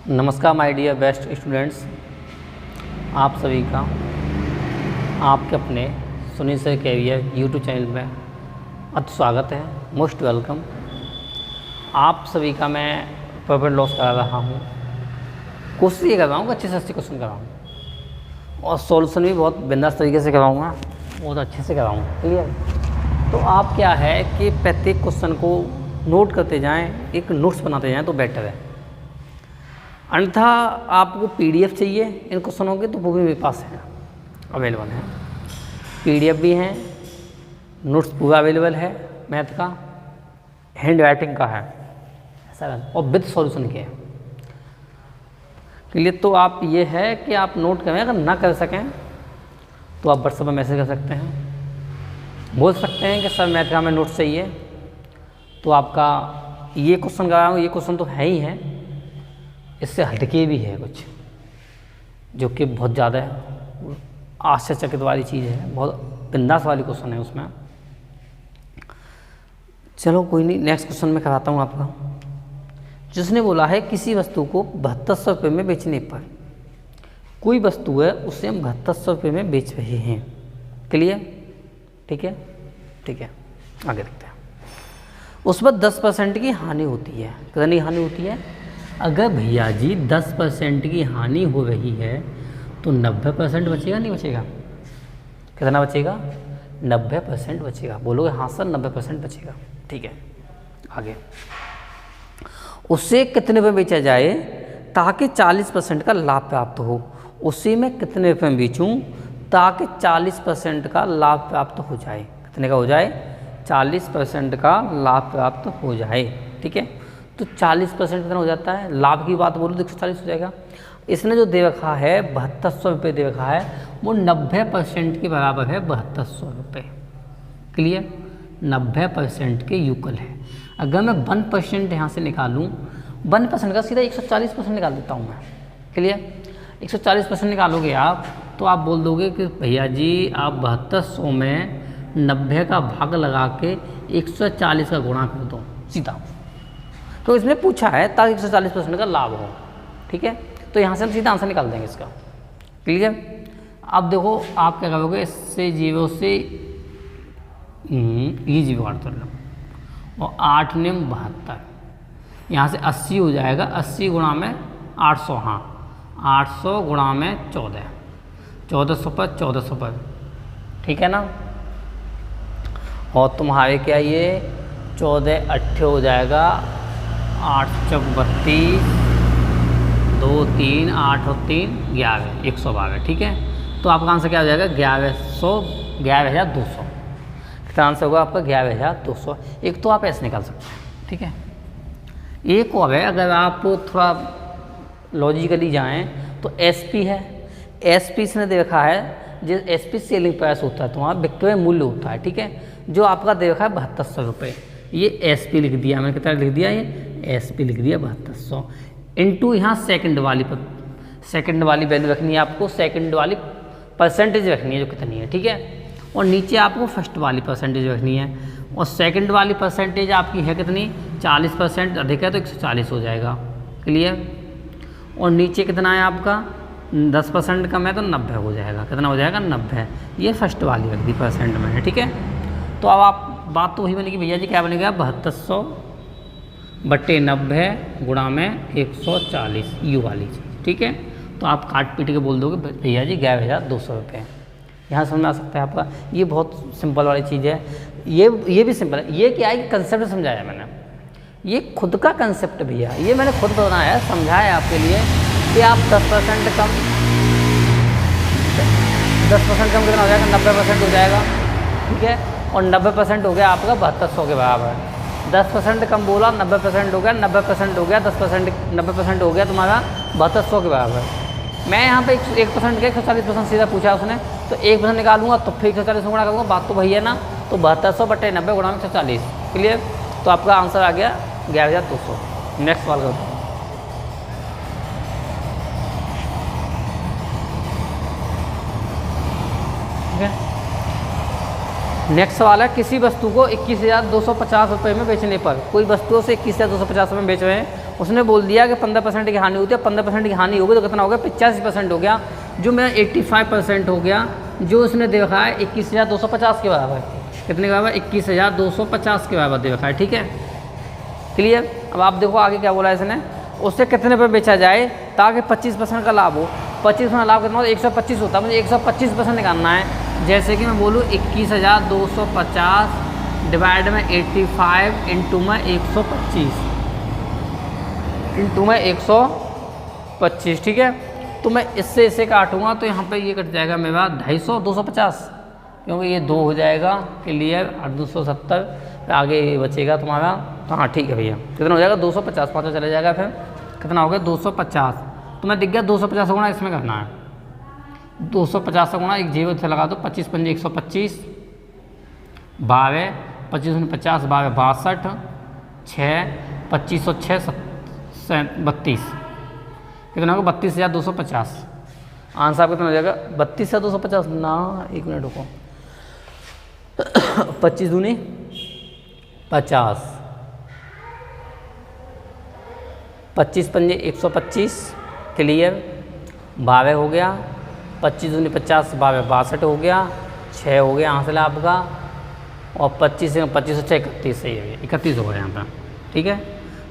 नमस्कार my dear best students, आप सभी का आपके अपने Sunil sir career YouTube channel में अति स्वागत है। Most welcome. आप सभी का मैं प्रॉफिट लॉस करा रहा हूँ। कोशिश ये कर रहा हूँ कि अच्छे से अच्छे क्वेश्चन कराऊँ और सॉल्यूशन भी बहुत बिंदास तरीके से कराऊँगा, बहुत अच्छे से कराऊँगा। क्लियर? तो आप क्या है कि प्रत्येक क्वेश्चन को नोट करते जाएँ, एक नोट्स बनाते जाएँ तो बेटर है। अन्यथा आपको पीडीएफ चाहिए इन क्वेश्चनों के तो वो भी मेरे पास है, अवेलेबल है। पीडीएफ भी हैं, नोट्स पूरा अवेलेबल है, मैथ का, हैंड राइटिंग का है ऐसा, और विद सॉल्यूशन के लिए। तो आप ये है कि आप नोट करें, अगर ना कर सकें तो आप व्हाट्सएप पर मैसेज कर सकते हैं, बोल सकते हैं कि सर मैथ का हमें नोट्स चाहिए। तो आपका ये क्वेश्चन का ये क्वेश्चन तो है ही है, इससे हटके भी है कुछ जो कि बहुत ज़्यादा आश्चर्यचकित वाली चीज़ है, बहुत बिंदास वाली क्वेश्चन है उसमें। चलो कोई नहीं, नेक्स्ट क्वेश्चन में कराता हूँ आपका। जिसने बोला है किसी वस्तु को 7200 रुपये में बेचने पर, कोई वस्तु है उसे हम 7200 रुपये में बेच रहे हैं। क्लियर? ठीक है, ठीक है, आगे देखते हैं। उस पर 10% की हानि होती है। कितनी हानि होती है? अगर भैया जी 10% की हानि हो रही है तो 90% बचेगा, नहीं बचेगा? कितना बचेगा? 90% बचेगा। बोलोगे हाँ सर 90% बचेगा, ठीक है। आगे, उससे कितने रुपये बेचा जाए ताकि 40% का लाभ प्राप्त हो? उसी में कितने रुपये में बेचूँ ताकि 40% का लाभ प्राप्त हो जाए? कितने का हो जाए? 40% का लाभ प्राप्त हो जाए, ठीक है। तो 40% कितना हो जाता है? लाभ की बात बोलो तो 140 हो जाएगा। इसने जो दे रखा है 7200 रुपये दे रखा है, वो 90% के बराबर है 7200 रुपये। क्लियर? 90% के युगल है। अगर मैं 1% यहाँ से निकालूँ, 1% का सीधा 140% निकाल देता हूँ मैं। क्लियर? 140% निकालोगे आप तो आप बोल दोगे कि भैया जी आप 7200 में 90 का भाग लगा के 140 का गुणा कर दो सीधा। तो इसने पूछा है ताकि 140% का लाभ हो, ठीक है। तो यहाँ से हम सीधा आंसर निकाल देंगे इसका। क्लियर? अब देखो आप क्या करोगे, इससे 0 से ये 0 काट कर लो और 8 नियम 72, यहाँ से 80 हो जाएगा। 80 गुणा में 800, हाँ 800 गुणा में 14, 1400 पर 1400 पर, ठीक है ना। और तुम्हारे क्या ये 14 8 हो जाएगा, 8 चौक 32, 2 3 8 और 3 11, 112, ठीक है। तो आपका आंसर क्या हो जाएगा? 11,200। कितना आंसर होगा आपका? 11,200। एक तो आप ऐसे निकाल सकते हैं, ठीक है। एक और है, अगर आप थोड़ा लॉजिकली जाएं तो एसपी है। एसपी इसने दे रखा है, जो एसपी सेलिंग प्राइस होता है तुम्हारा विक्रय मूल्य होता है, ठीक है, जो आपका दे रखा है 7200 रुपये। ये एसपी लिख दिया मैंने, कितना लिख दिया? ये एसपी लिख दिया 7200 इंटू यहाँ सेकंड वाली वैल्यू रखनी है आपको, सेकंड वाली परसेंटेज रखनी है जो कितनी है, ठीक है। और नीचे आपको फर्स्ट वाली परसेंटेज रखनी है, और सेकंड वाली परसेंटेज आपकी है कितनी? 40% अधिक है तो 140 हो जाएगा। क्लियर? और नीचे कितना है आपका? 10% कम है तो 90 हो जाएगा। कितना हो जाएगा? 90। ये फर्स्ट वाली रख दी परसेंट में है, ठीक है। तो अब आप बात तो वही बनेगी भैया जी, क्या बनेगा? 7200 बटे 90 गुणा में 140, यू वाली चीज़, ठीक है। तो आप काट पीट के बोल दोगे भैया जी 11,200 रुपये। यहाँ समझ में आ सकता है आपका। ये बहुत सिंपल वाली चीज़ है, ये भी सिंपल है। ये क्या है कि कंसेप्ट समझाया मैंने, ये खुद का कंसेप्ट भैया, ये मैंने खुद बनाया है, समझाया आपके लिए कि आप 10% कम कितना हो जाएगा? 90% हो जाएगा, ठीक है। और 90% हो गया आपका 7200 के बराबर। 10% कम बोला, 90% हो गया, 90% हो गया, 10% 90% हो गया तुम्हारा 7200 के बराबर। मैं यहाँ पे 1% के 140% सीधा पूछा उसने, तो 1% निकालूंगा तो फिर 140 गुणा करूँगा, बात तो वही है ना। तो 7200 बटे 90 गुणा में 140। क्लियर? तो आपका आंसर आ गया 11,200। नेक्स्ट सवाल करो। ठीक है, नेक्स्ट सवाल है, किसी वस्तु को 21,250 रुपये में बेचने पर, कोई वस्तु से 21,250 रुपये में बेच रहे हैं उसने बोल दिया कि 15% की हानि होती है, 15% की हानि हो गई तो कितना हो गया, 85% हो गया, जो मेरा 85% हो गया, जो उसने दे रखा है 21,250 के बराबर। कितने के बराबर, 21,250 के बराबर दे रखा है, ठीक है, क्लियर। अब आप देखो आगे क्या बोला है इसने, उससे कितने पे बेचा जाए ताकि 25% का लाभ हो। 25% लाभ कितना होता है, 125 होता है, मुझे 125% निकालना है। जैसे कि मैं बोलूँ 21,250 डिवाइड में 85 इंटू में 125 इंटू में 125, ठीक है। तो मैं इससे इसे काटूंगा तो यहाँ पे ये कट जाएगा मेरा 250, 250, क्योंकि ये 2 हो जाएगा, क्लियर। 270 आगे बचेगा तुम्हारा, तो हाँ ठीक है भैया, कितना हो जाएगा 250, 5 चले जाएगा, फिर कितना हो गया 250। तो मैं दिख गया 250 गुणा इसमें करना है, 250 से गुणा एक 0 से लगा दो, 25 पंजे 125, 12 25 50 12 62, 6 25 और 6 32, कितना होगा 32,250। आंसर आपका कितना हो जाएगा 32,250 ना, 1 मिनट रुको, 25 दूनी 50, 25 पंजे 125, क्लियर। 12 हो गया, 25 दूनी 50, 12 62 हो गया, 6 हो गया आंसर आपका, और 25 और 6 31, सही है, 31 हो गया यहाँ पर, ठीक है।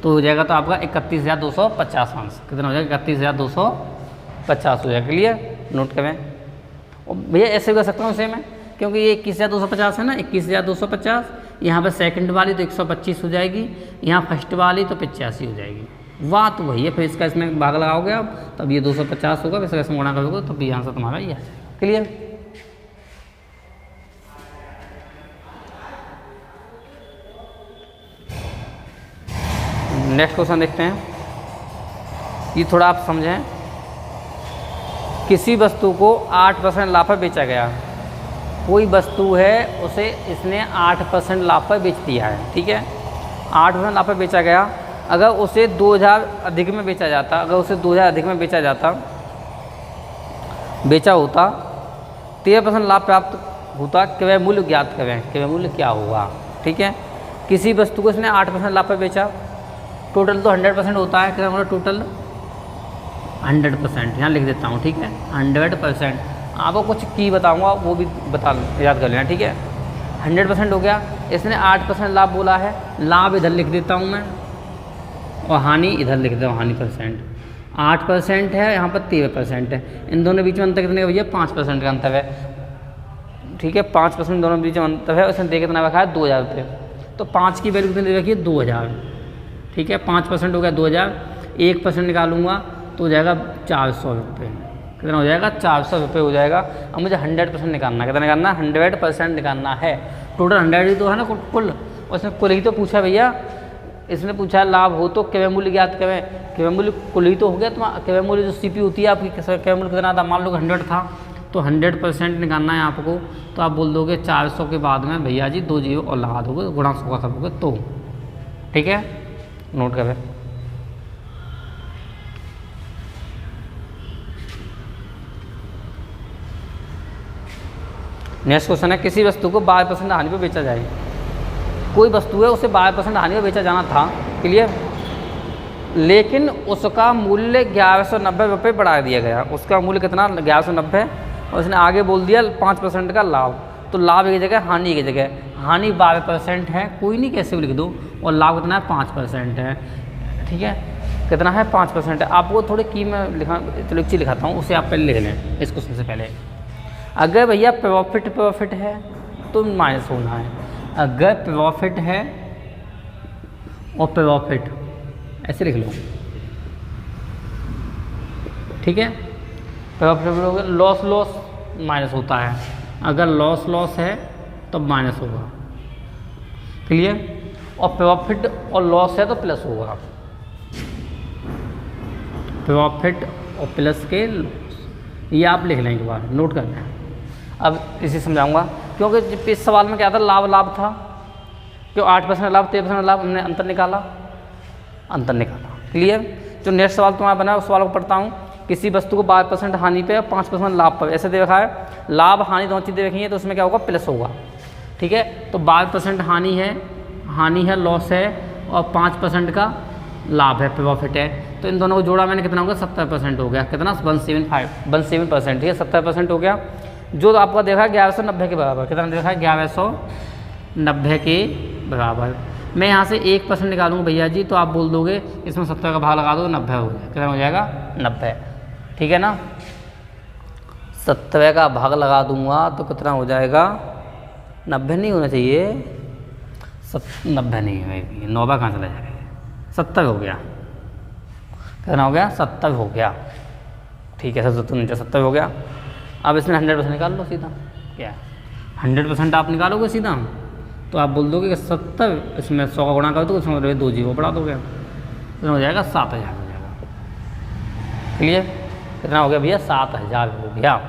तो हो जाएगा तो आपका 31,250 आंसर, कितना हो जाएगा 31,250 हो जाएगा, क्लियर, नोट करें। और भैया ऐसे भी कर सकता हूँ सेम है, क्योंकि ये 21,250 है ना, 21,250, यहाँ पर सेकंड वाली तो 125 हो जाएगी, यहाँ फर्स्ट वाली तो 85 हो जाएगी, वाह। तो वही है, फिर इसका इसमें भाग लगाओगे आप, तब ये 250 होगा, फिर इसमें गुणा करोगे तो भी आंसर तुम्हारा ये आ जाएगा, क्लियर। नेक्स्ट क्वेश्चन देखते हैं, ये थोड़ा आप समझें। किसी वस्तु को 8% लाभ पर बेचा गया, कोई वस्तु है उसे इसने 8% लाभ पर बेच दिया है, ठीक है, 8% लाभ पर बेचा गया। अगर उसे 2,000 अधिक में बेचा जाता, अगर उसे 2,000 अधिक में बेचा होता 13% लाभ प्राप्त होता, क्रय मूल्य ज्ञात करें, क्रय मूल्य क्या होगा, ठीक है। किसी वस्तु को इसने 8% लाभ पर बेचा, टोटल तो 100% होता है, क्या मतलब टोटल 100%, यहाँ लिख देता हूँ, ठीक है, 100%। आपको कुछ की बताऊँगा वो भी बता याद कर लेना, ठीक है। 100% हो गया, इसने 8% लाभ बोला है, लाभ इधर लिख देता हूँ मैं, और हानि इधर लिख देता हूँ, हानि %। 8% है, यहाँ पर 13% है, इन दोनों बीच में अंतर कितने का भैया, 5% का अंतर है, ठीक है, 5% दोनों बीच में अंतर है। उसने देख कितना रखा है 2,000 रुपये, तो 5 की वैल्यू कितनी रखी है 2,000, ठीक है, 5% हो गया 2,000, 1% निकालूंगा तो हो जाएगा 400 रुपये, कितना हो जाएगा 400 रुपये हो जाएगा। अब मुझे 100% निकालना है, कितना निकालना है 100% निकालना है, टोटल 100 ही तो है ना कुल, और इसने कुल ही तो पूछा भैया, इसने पूछा लाभ हो तो क्रय मूल्य ज्ञात करें, क्रय मूल्य कुल ही तो हो गया, तो क्रय मूल्य जो CP होती है आपकी, क्रय मूल्य कितना था, मान लो 100 था, तो 100% निकालना है आपको, तो आप बोल दोगे 400 के बाद में भैया जी 2 0 और लगा दोगे, गुणा 100 का करोगे तो, ठीक है, नोट करें। नेक्स्ट क्वेश्चन है, किसी वस्तु को 12% हानि पर बेचा जाए, कोई वस्तु है उसे 12% हानि पर बेचा जाना था, क्लियर, लेकिन उसका मूल्य 1190 रुपये बढ़ा दिया गया, उसका मूल्य कितना 1190, और उसने आगे बोल दिया 5% का लाभ, तो लाभ एक जगह हानि एक जगह, हानि 12% है, कोई नहीं कैसे भी लिख दो, और लाभ कितना है 5% है, ठीक है, कितना है 5% है। आपको थोड़ी की मैं लिखा, चलो एक चीज़ लिखाता हूँ, उसे आप पहले लिख लें इस क्वेश्चन से पहले। अगर भैया प्रॉफिट है तो माइनस होना है, अगर प्रॉफिट है और प्रॉफिट ऐसे लिख लो, ठीक है, प्रॉफिट लॉस माइनस होता है, अगर लॉस है तो माइनस होगा, क्लियर, और प्रॉफिट और लॉस है तो प्लस होगा, प्रॉफिट और प्लस के लॉस, ये आप लिख लें एक बार, नोट कर लें। अब इसे समझाऊंगा, क्योंकि इस सवाल में क्या था, लाभ था, क्यों 8% लाभ 13% लाभ, हमने अंतर निकाला, क्लियर। जो नेक्स्ट सवाल तुम्हारा बना उस सवाल को पढ़ता हूँ, किसी वस्तु को 12% हानि पे और 5% लाभ पर, ऐसे दे रखा है, लाभ हानि दोनों चीज़ दे रखी है, तो उसमें क्या होगा प्लस होगा, ठीक है। तो 12% हानि है, लॉस है, और 5% का लाभ है, प्रॉफिट है। तो इन दोनों को जोड़ा मैंने, कितना हो गया 70% हो गया, कितना 175 ठीक है 70% हो गया। जो आपका देखा 1190 के बराबर, कितना देखा 1190 के बराबर। मैं यहाँ से 1% निकालूंगा भैया जी, तो आप बोल दोगे इसमें 70 का भाग लगा दो 90 हो गया, कितना हो जाएगा 90, ठीक है ना। 70 का भाग लगा दूंगा तो कितना हो जाएगा 90 नहीं होना चाहिए, 90 नहीं होगी, 90 कहाँ चला जाएगा, 70 हो गया, कितना हो गया 70 हो गया, ठीक है 70 हो गया। अब इसमें 100% निकाल लो सीधा, क्या 100% आप निकालोगे सीधा, तो आप बोल दोगे कि 70 इसमें 100 का गुणा कर दो, उसमें 2 जीरो बढ़ा दोगे, कितना हो जाएगा 7000 हो जाएगा। क्लियर, कितना हो गया भैया 7000 हो गया।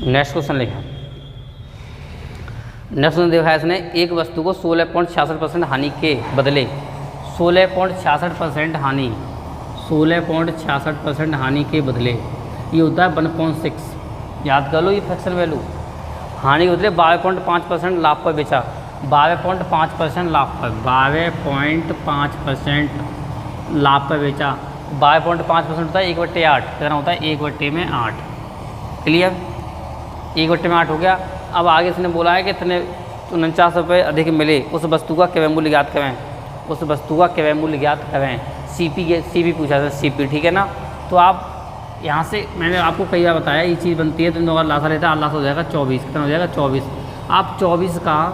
नेक्स्ट क्वेश्चन लिखा, नेक्स्ट क्वेश्चन देखा है इसने, एक वस्तु को 16.66% हानि के बदले 16.66% हानि 16.66% हानि के बदले ये होता है 1.6, याद कर लो ये फ्रैक्शन वैल्यू। हानि के बदले 12.5% लाभ पर बेचा, 12.5% लाभ पर, 12.5% लाभ पर बेचा, 12.5% होता है 1/8, कितना होता है 1/8। क्लियर, 1/8 हो गया। अब आगे इसने बोला है कि इतने 49 रुपये अधिक मिले, उस वस्तु का क्रय मूल्य ज्ञात करें, उस वस्तु का क्रय मूल्य ज्ञात करें। सीपी पूछा था, सीपी, ठीक है ना। तो आप यहाँ से मैंने आपको कई बार बताया ये चीज़ बनती है, तो इन दोनों का लासा लेता है, लासा हो जाएगा 24, कितना हो जाएगा 24। आप 24 का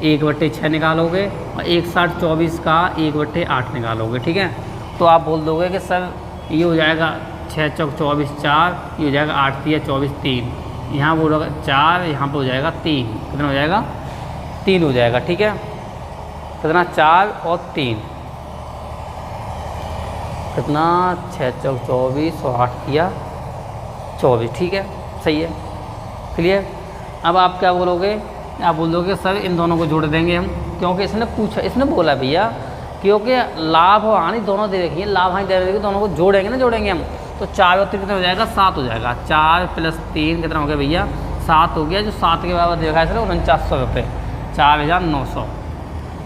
1/6 निकालोगे और 1 60 24 का 1/8 निकालोगे, ठीक है। तो आप बोल दोगे कि सर ये हो जाएगा 6 चौक 24 4, ये हो जाएगा 8 3 24 3, यहाँ बोलोगा 4, यहाँ पर हो जाएगा 3, कितना हो जाएगा 3 हो जाएगा, ठीक है। कितना 4 और 3, कितना 6 चौक 24 और 8 किया 24, ठीक है, सही है, क्लियर। अब आप क्या बोलोगे, आप बोल दोगे सर इन दोनों को जोड़ देंगे हम, क्योंकि इसने पूछा, इसने बोला भैया क्योंकि लाभ और हानि दोनों दे रखी है, लाभ हानि दे रखी, दोनों को जोड़ेंगे ना, जोड़ेंगे हम, तो 4 और 3 कितना हो जाएगा 7 हो जाएगा, 4 + 3 कितना हो गया भैया 7 हो गया, जो 7 के बराबर देखा है सर 4900 रुपये, 4900,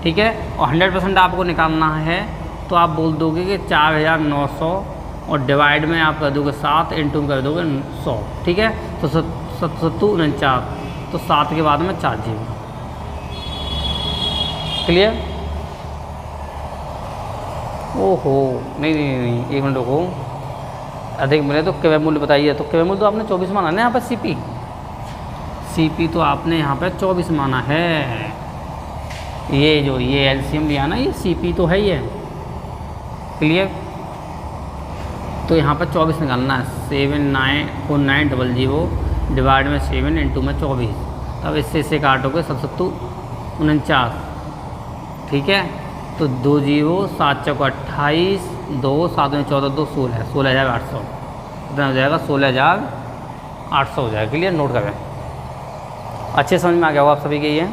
ठीक है। और 100% आपको निकालना है, तो आप बोल दोगे कि 4900 और डिवाइड में आप कर दोगे 7, इंटू कर दोगे 100, ठीक है। तो 7 तो 7 के बाद में 4 जीरो, क्लियर। ओहो नहीं, एक मिनट रुको, अधिक मिले तो क्रय मूल्य बताइए, तो क्रय मूल्य तो आपने 24 माना है ना यहाँ पर, सीपी तो आपने यहाँ पर 24 माना है, ये जो ये एलसीएम लिया ना, ये सीपी तो है ही है, क्लियर। तो यहाँ पर 24 निकालना है, 79490 डिवाइड में 7 इंटू में 24, अब इससे काटोगे 7 49, ठीक है। तो 2 जीरो 7 चौक 28, 2 7 में 14 2 16, 16800, कितना हो जाएगा 16800 हो जाएगा, क्लियर। नोट करें, अच्छे समझ में आ गया होगा आप सभी के ये।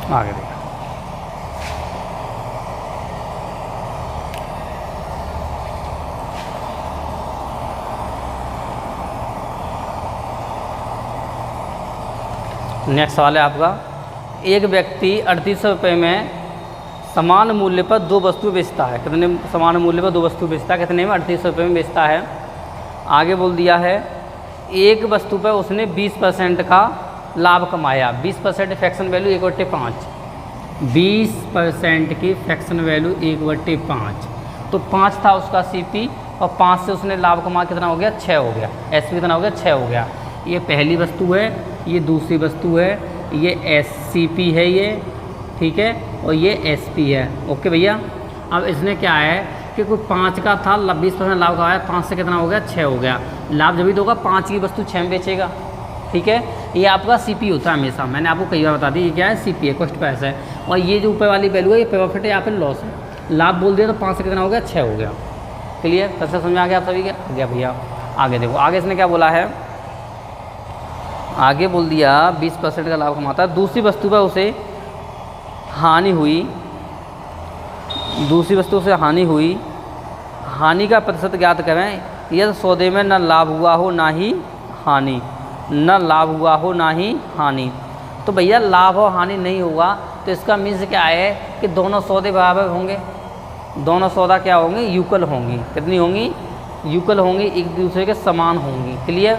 आगे देखिए, नेक्स्ट सवाल है आपका, एक व्यक्ति 3800 रुपये में समान मूल्य पर 2 वस्तु बेचता है, कितने समान मूल्य पर 2 वस्तु बेचता है, कितने में 3800 रुपये में बेचता है। आगे बोल दिया है एक वस्तु पर उसने 20% का लाभ कमाया, 20% फ्रैक्शन वैल्यू 1/5, 20% की फ्रैक्शन वैल्यू 1/5, तो 5 था उसका सीपी और 5 से उसने लाभ कमा कितना हो गया 6 हो गया, एसपी कितना हो गया 6 हो गया। ये पहली वस्तु है, ये दूसरी वस्तु है, ये एससीपी है ये, ठीक है, और ये एसपी है, ओके भैया। अब इसने क्या है कि कोई 5 का था 20% लाभ कमाया, 5 से कितना हो गया 6 हो गया, लाभ जब भी होगा 5 की वस्तु 6 में बेचेगा, ठीक है। ये आपका सीपी होता है हमेशा, मैंने आपको कई बार बता दी, ये क्या है सीपी है, कॉस्ट प्राइस है। और ये जो ऊपर वाली वैल्यू है ये प्रॉफिट है, यहाँ पे लॉस है। लाभ बोल दिया तो 5 से कितना हो गया, 6 हो गया। क्लियर, सबसे समझ में आ गया आप सभी के? आ गया भैया। आगे देखो, आगे इसने क्या बोला है, आगे बोल दिया 20% का लाभ कमाता है, दूसरी वस्तु पर उसे हानि हुई, दूसरी वस्तु से हानि हुई, हानि का प्रतिशत ज्ञात करें। यदि सौदे में न लाभ हुआ हो ना ही हानि, न लाभ हुआ हो ना ही हानि। तो भैया लाभ और हानि नहीं होगा तो इसका मीन्स क्या है कि दोनों सौदे बराबर होंगे, दोनों सौदा क्या होंगे, यूकल होंगी। कितनी होंगी, यूकल होंगी, एक दूसरे के समान होंगी। क्लियर,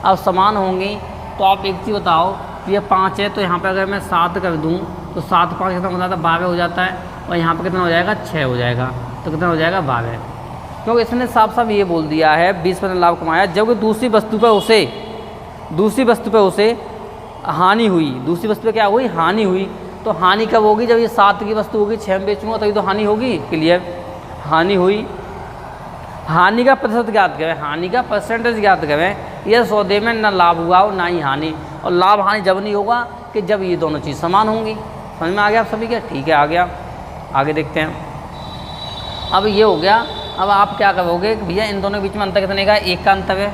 अब समान होंगी तो आप एक चीज़ बताओ, ये 5 है तो यहाँ पे अगर मैं 7 कर दूँ तो 7 5 कितना हो जाता है, 12 हो जाता है, और यहाँ पे कितना हो जाएगा, 6 हो जाएगा, तो कितना हो जाएगा, 12। क्योंकि इसने साफ साफ ये बोल दिया है 20% लाभ कमाया, जबकि दूसरी वस्तु पर उसे हानि हुई, दूसरी वस्तु पर क्या हुई, हानि हुई। तो हानि कब होगी, जब ये 7 की वस्तु होगी, 6 में बेचूंगा तभी तो हानि होगी। क्लियर, हानि हुई, हानि का प्रतिशत ज्ञात करें, हानि का परसेंटेज ज्ञात करें। यह सौदे में न लाभ हुआ हो ना ही हानि, और लाभ हानि जब नहीं होगा कि जब ये दोनों चीज़ समान होंगी। समझ में आ गया आप सभी के? ठीक है, आ गया। आगे देखते हैं। अब ये हो गया, अब आप क्या करोगे भैया, इन दोनों के बीच में अंतर कितने का है, 1 का अंतर है।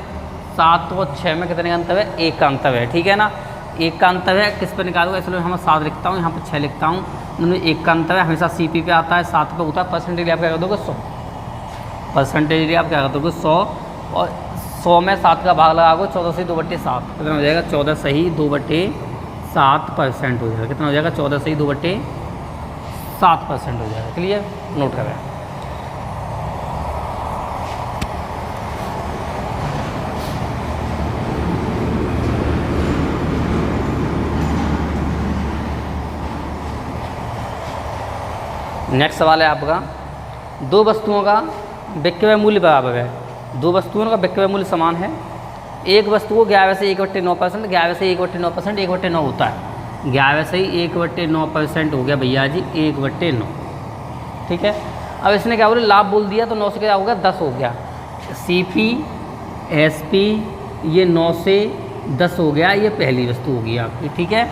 7 और 6 में कितने का अंतर है, 1 का अंतर है। ठीक है ना, 1 का अंतर है, किस पर निकालूंगा, इसलिए हम 7 लिखता हूँ, यहाँ पर 6 लिखता हूँ, दोनों 1 का अंतर है। हमेशा CP पे आता है, 7 पे होता है। परसेंटेज आप क्या कर दोगे, 100, परसेंटेज आप क्या कर दोगे, 100, और 100 में 7 का भाग लगाओगे, 14 से 2/7 कितना हो जाएगा, 14 सही 2/7% हो जाएगा। कितना हो जाएगा, 14 सही 2/7% हो जाएगा। क्लियर, नोट करें। नेक्स्ट सवाल है आपका, दो वस्तुओं का विक्रय मूल्य बराबर है, दो वस्तुओं का विक्रय मूल्य समान है। एक वस्तु को 11 से 1/9%, 11 से 1/9%, 1/9 होता है, 11 से 1/9% हो गया भैया जी, 1/9। ठीक है, अब इसने क्या बोले, लाभ बोल दिया तो 9 से क्या हो गया, 10 हो गया। CP SP ये 9 से 10 हो गया, ये पहली वस्तु होगी आपकी। ठीक है,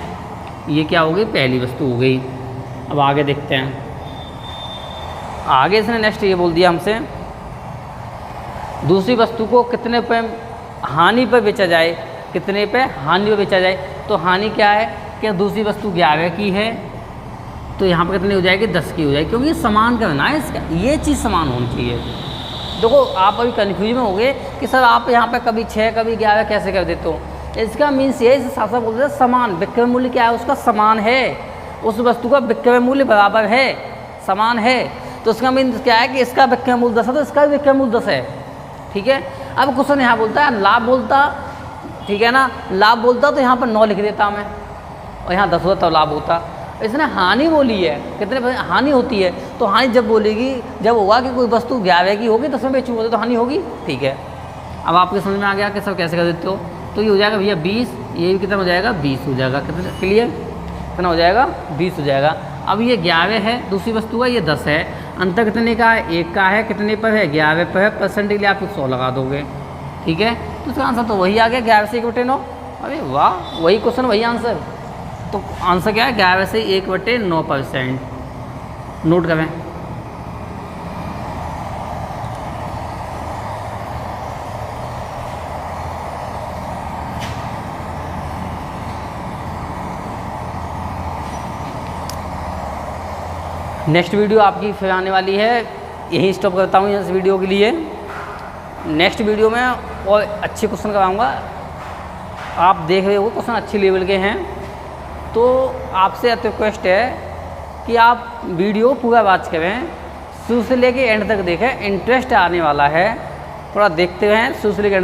ये क्या हो गई, पहली वस्तु हो गई। अब आगे देखते हैं, आगे इसने नेक्स्ट ये बोल दिया हमसे, दूसरी वस्तु को कितने पे हानि पर बेचा जाए, कितने पे हानि पर बेचा जाए। तो हानि क्या है कि दूसरी वस्तु 11 की है तो यहाँ पर कितनी हो जाएगी, 10 की हो जाएगी, क्योंकि सामान करना है इसका, ये चीज़ समान होनी चाहिए। देखो आप अभी कन्फ्यूज में हो गए कि सर आप यहाँ पे कभी 6 कभी 11 कैसे कर देते हो। इसका मीन्स ये साफ साफ बोलते हैं, समान विक्रय मूल्य क्या है, उसका समान है, उस वस्तु का विक्रय मूल्य बराबर है, समान है। तो उसका मीन्स क्या है कि इसका विक्रय मूल्य 10 है तो इसका भी विक्रय मूल्य 10 है। ठीक है, अब क्वेश्चन यहाँ बोलता है लाभ बोलता, ठीक है ना, लाभ बोलता तो यहाँ पर 9 लिख देता मैं, और यहाँ 10 होता तो लाभ होता। इसने हानि बोली है, कितने हानि होती है, तो हानि जब बोलेगी, जब होगा कि कोई वस्तु 11 की होगी 10 में बेचूंगा तो हानि होगी। ठीक है, अब आपके समझ में आ गया कि सब कैसे कर देते हो। तो ये हो जाएगा भैया 20, ये भी कितना हो जाएगा, 20 हो जाएगा। कितना क्लियर, कितना हो जाएगा, 20 हो जाएगा। अब ये 11 है, दूसरी वस्तु का ये 10 है, अंतर कितने का है, 1 का है, कितने पर है, 11 पर है, परसेंट के लिए आप 100 लगा दोगे। ठीक है, तो इसका आंसर तो वही आ गया, 11 से 1/9। अरे वाह, वही क्वेश्चन वही आंसर। तो आंसर क्या है, 11 से 1/9%। नोट करें। नेक्स्ट वीडियो आपकी फिर आने वाली है, यहीं स्टॉप करता हूँ इस वीडियो के लिए। नेक्स्ट वीडियो में और अच्छे क्वेश्चन कराऊंगा। आप देख रहे हो क्वेश्चन अच्छे लेवल के हैं, तो आपसे रिक्वेस्ट है कि आप वीडियो पूरा वॉच करें, शुरू से लेके एंड तक देखें, इंटरेस्ट आने वाला है, थोड़ा देखते हैं शुरू से लेके एंड तक।